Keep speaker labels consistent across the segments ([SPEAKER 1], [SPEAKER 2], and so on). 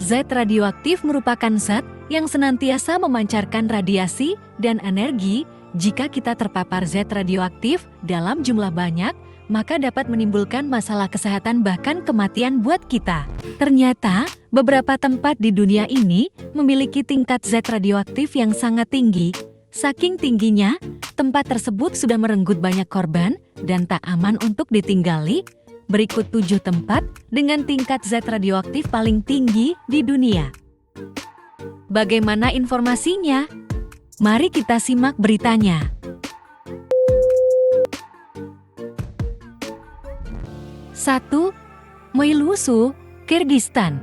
[SPEAKER 1] Zat radioaktif merupakan zat yang senantiasa memancarkan radiasi dan energi. Jika kita terpapar zat radioaktif dalam jumlah banyak, maka dapat menimbulkan masalah kesehatan bahkan kematian buat kita. Ternyata, beberapa tempat di dunia ini memiliki tingkat zat radioaktif yang sangat tinggi. Saking tingginya, tempat tersebut sudah merenggut banyak korban dan tak aman untuk ditinggali. Berikut 7 tempat dengan tingkat zat radioaktif paling tinggi di dunia. Bagaimana informasinya? Mari kita simak beritanya. 1. Meilusu, Kirgistan.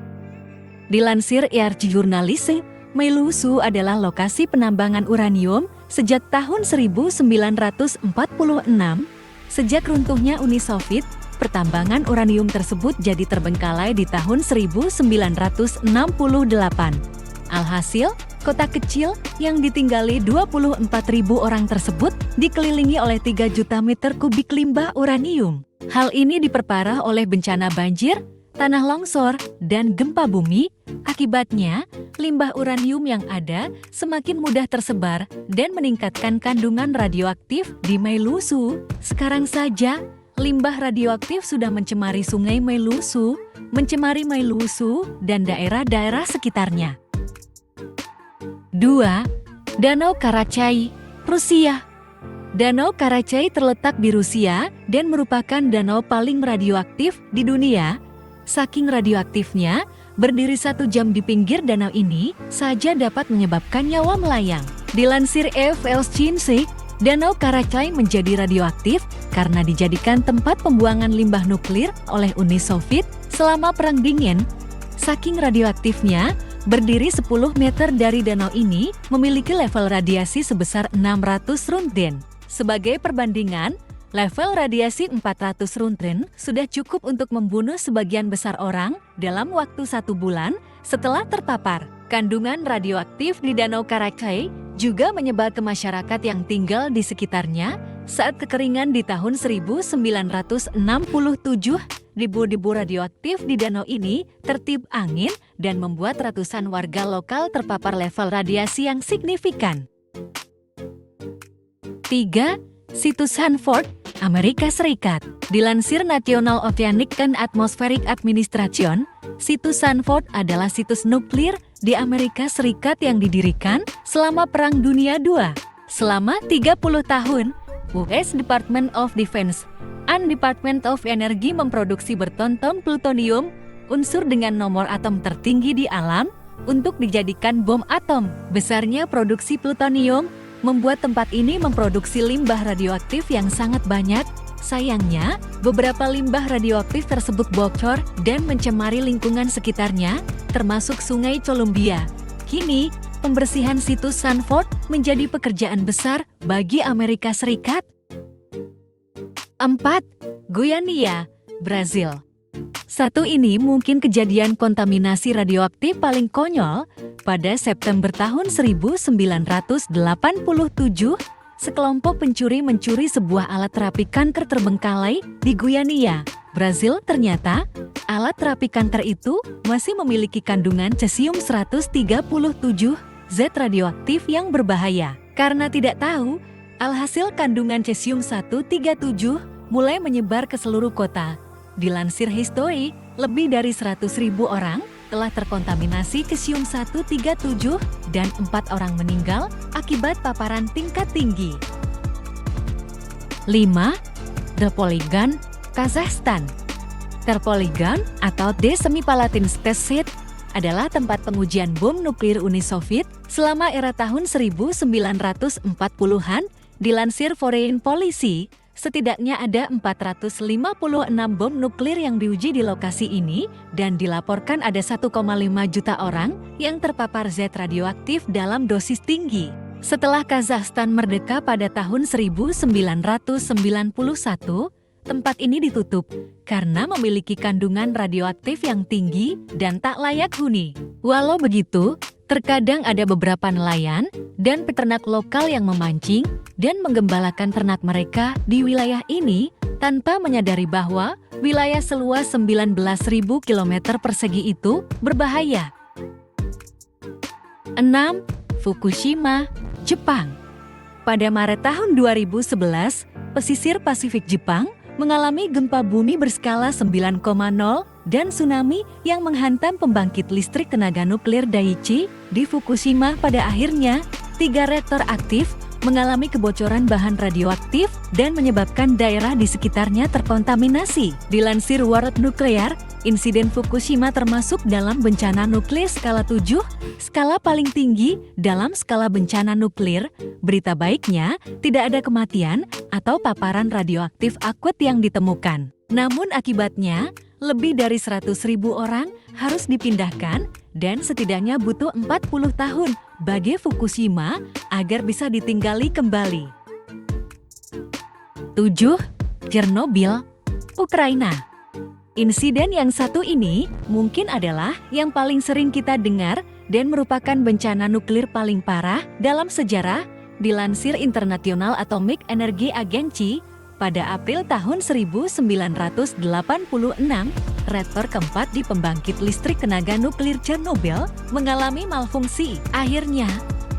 [SPEAKER 1] Dilansir ERC Jurnalist, Meilusu adalah lokasi penambangan uranium sejak tahun 1946. Sejak runtuhnya Uni Soviet, pertambangan uranium tersebut jadi terbengkalai di tahun 1968. Alhasil, kota kecil yang ditinggali 24.000 orang tersebut dikelilingi oleh 3 juta meter kubik limbah uranium. Hal ini diperparah oleh bencana banjir, tanah longsor, dan gempa bumi. Akibatnya, limbah uranium yang ada semakin mudah tersebar dan meningkatkan kandungan radioaktif di Meilusu. Sekarang saja, limbah radioaktif sudah mencemari sungai Meilusu, mencemari Meilusu, dan daerah-daerah sekitarnya. 2. Danau Karachay, Rusia. Danau Karachay terletak di Rusia dan merupakan danau paling radioaktif di dunia. Saking radioaktifnya, berdiri 1 jam di pinggir danau ini saja dapat menyebabkan nyawa melayang. Dilansir FLSC, Danau Karachay menjadi radioaktif karena dijadikan tempat pembuangan limbah nuklir oleh Uni Soviet selama Perang Dingin. Saking radioaktifnya, berdiri 10 meter dari danau ini memiliki level radiasi sebesar 600 Roentgen. Sebagai perbandingan, level radiasi 400 Roentgen sudah cukup untuk membunuh sebagian besar orang dalam waktu 1 bulan setelah terpapar. Kandungan radioaktif di Danau Karachay juga menyebar ke masyarakat yang tinggal di sekitarnya saat kekeringan di tahun 1967. Debu-debu radioaktif di danau ini tertiup angin dan membuat ratusan warga lokal terpapar level radiasi yang signifikan. 3. Situs Hanford, Amerika Serikat. Dilansir National Oceanic and Atmospheric Administration, situs Hanford adalah situs nuklir di Amerika Serikat yang didirikan selama Perang Dunia II. Selama 30 tahun, US Department of Defense and Department of Energy memproduksi bertonton plutonium, unsur dengan nomor atom tertinggi di alam, untuk dijadikan bom atom. Besarnya produksi plutonium membuat tempat ini memproduksi limbah radioaktif yang sangat banyak. Sayangnya, beberapa limbah radioaktif tersebut bocor dan mencemari lingkungan sekitarnya, termasuk Sungai Columbia. Kini, pembersihan situs Hanford menjadi pekerjaan besar bagi Amerika Serikat. 4. Goiânia, Brazil. Satu ini mungkin kejadian kontaminasi radioaktif paling konyol. Pada September tahun 1987, sekelompok pencuri mencuri sebuah alat terapi kanker terbengkalai di Goiânia, Brazil. Ternyata, alat terapi kanker itu masih memiliki kandungan cesium-137, zat radioaktif yang berbahaya. Karena tidak tahu, alhasil kandungan cesium-137 mulai menyebar ke seluruh kota. Dilansir History, lebih dari 100.000 orang telah terkontaminasi cesium-137 dan 4 orang meninggal akibat paparan tingkat tinggi. 5. Terpolygon, Kazakhstan. Terpolygon atau The Semipalatinsk Test Site adalah tempat pengujian bom nuklir Uni Soviet selama era tahun 1940-an. Dilansir Foreign Policy, setidaknya ada 456 bom nuklir yang diuji di lokasi ini dan dilaporkan ada 1,5 juta orang yang terpapar zat radioaktif dalam dosis tinggi. Setelah Kazakhstan merdeka pada tahun 1991, tempat ini ditutup karena memiliki kandungan radioaktif yang tinggi dan tak layak huni. Walau begitu, terkadang ada beberapa nelayan dan peternak lokal yang memancing dan menggembalakan ternak mereka di wilayah ini tanpa menyadari bahwa wilayah seluas 19.000 km persegi itu berbahaya. 6. Fukushima, Jepang. Pada Maret tahun 2011, pesisir Pasifik Jepang mengalami gempa bumi berskala 9,0 dan tsunami yang menghantam pembangkit listrik tenaga nuklir Daiichi di Fukushima. Pada akhirnya, 3 reaktor aktif mengalami kebocoran bahan radioaktif dan menyebabkan daerah di sekitarnya terkontaminasi. Dilansir World Nuclear, insiden Fukushima termasuk dalam bencana nuklir skala 7, skala paling tinggi dalam skala bencana nuklir. Berita baiknya, tidak ada kematian atau paparan radioaktif akut yang ditemukan. Namun akibatnya, lebih dari 100.000 orang harus dipindahkan dan setidaknya butuh 40 tahun bagi Fukushima agar bisa ditinggali kembali. 7. Chernobyl, Ukraina. Insiden yang satu ini mungkin adalah yang paling sering kita dengar dan merupakan bencana nuklir paling parah dalam sejarah. Dilansir International Atomic Energy Agency, pada April tahun 1986, reaktor keempat di pembangkit listrik tenaga nuklir Chernobyl mengalami malfungsi. Akhirnya,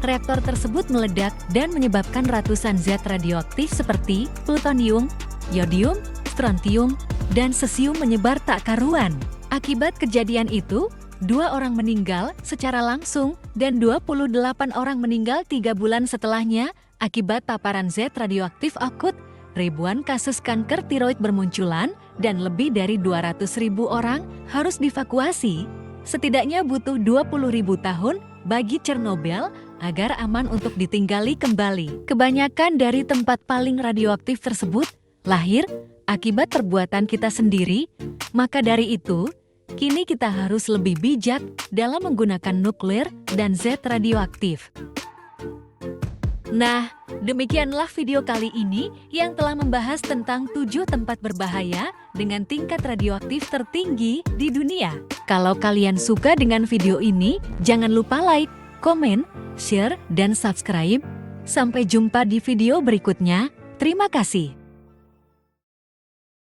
[SPEAKER 1] reaktor tersebut meledak dan menyebabkan ratusan zat radioaktif seperti plutonium, yodium, strontium, dan cesium menyebar tak karuan. Akibat kejadian itu, 2 orang meninggal secara langsung dan 28 orang meninggal 3 bulan setelahnya akibat paparan zat radioaktif akut. Ribuan kasus kanker tiroid bermunculan dan lebih dari 200.000 orang harus dievakuasi. Setidaknya butuh 20.000 tahun bagi Chernobyl agar aman untuk ditinggali kembali. Kebanyakan dari tempat paling radioaktif tersebut lahir akibat perbuatan kita sendiri. Maka dari itu, kini kita harus lebih bijak dalam menggunakan nuklir dan zat radioaktif. Nah, demikianlah video kali ini yang telah membahas tentang 7 tempat berbahaya dengan tingkat radioaktif tertinggi di dunia. Kalau kalian suka dengan video ini, jangan lupa like, komen, share, dan subscribe. Sampai jumpa di video berikutnya. Terima kasih.